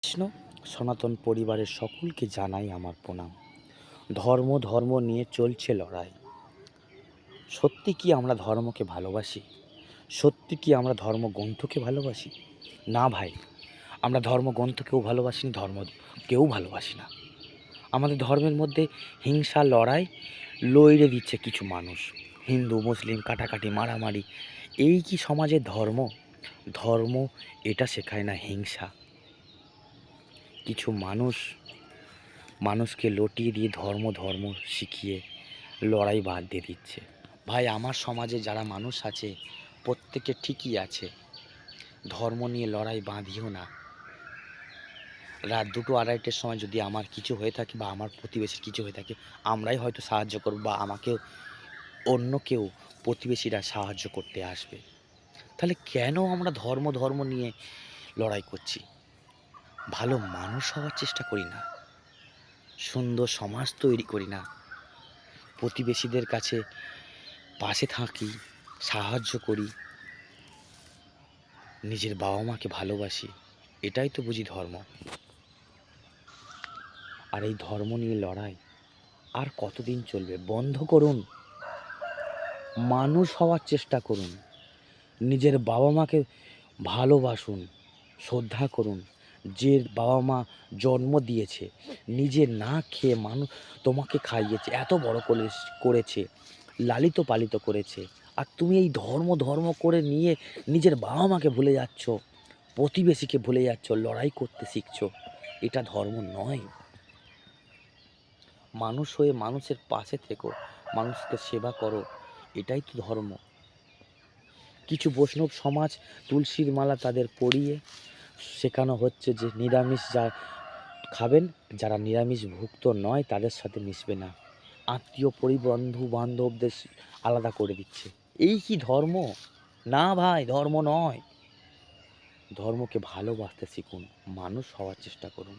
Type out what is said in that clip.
কৃষ্ণ সনাতন পরিবারের সকলকে জানাই আমার প্রণাম। ধর্ম নিয়ে চলছে লড়াই। সত্যি কি আমরা ধর্মকে ভালোবাসি? সত্যি কি আমরা ধর্মগ্রন্থকে ভালোবাসি? না ভাই, আমরা ধর্মগ্রন্থকেও ভালোবাসি না, ধর্মকেও ভালোবাসি না। আমাদের ধর্মের মধ্যে হিংসা লড়াই লইড়ে দিচ্ছে কিছু মানুষ। হিন্দু মুসলিম কাটাকাটি মারামারি, এই কি সমাজের ধর্ম? ধর্ম এটা শেখায় না হিংসা। কিছু মানুষকে লটিয়ে দিয়ে ধর্ম শিখিয়ে লড়াই বাদ দিয়ে দিচ্ছে। ভাই, আমার সমাজে যারা মানুষ আছে প্রত্যেকে ঠিকই আছে, ধর্ম নিয়ে লড়াই বাঁধিও না। রাত 2-2:30টার সময় যদি আমার কিছু হয়ে থাকে বা আমার প্রতিবেশীর কিছু হয়ে থাকে, আমরাই হয়তো সাহায্য করব বা আমাকেও অন্য কেউ প্রতিবেশীরা সাহায্য করতে আসবে। তাহলে কেন আমরা ধর্ম নিয়ে লড়াই করছি? ভালো মানুষ হওয়ার চেষ্টা করি না, সুন্দর সমাজ তৈরি করি না, প্রতিবেশীদের কাছে পাশে থাকি, সাহায্য করি, নিজের বাবা মাকে ভালোবাসি, এটাই তো বুঝি ধর্ম। আর এই ধর্ম নিয়ে লড়াই আর কতদিন চলবে? বন্ধ করুন, মানুষ হওয়ার চেষ্টা করুন, নিজের বাবা মাকে ভালোবাসুন, শ্রদ্ধা করুন। যে বাবা মা জন্ম দিয়েছে, নিজে না খেয়ে তোমাকে খাইয়েছে, এত বড় করেছে, লালিত পালিত করেছে, আর তুমি এই ধর্ম করে নিয়ে নিজের বাবা মাকে ভুলে যাচ্ছ, প্রতিবেশীকে ভুলে যাচ্ছ, লড়াই করতে শিখছো। এটা ধর্ম নয়। মানুষ হয়ে মানুষের পাশে থেকো, মানুষকে সেবা করো, এটাই তো ধর্ম। কিছু বৈষ্ণব সমাজ তুলসীর মালা তাদের পরিয়ে শেখানো হচ্ছে যে নিরামিষ যা খাবেন, যারা নিরামিষ ভুক্ত নয় তাদের সাথে মিশবে না, আত্মীয় বন্ধু বান্ধবদের আলাদা করে দিচ্ছে। এই কি ধর্ম? না ভাই, ধর্ম নয়। ধর্মকে ভালোবাসতে শিখুন, মানুষ হওয়ার চেষ্টা করুন।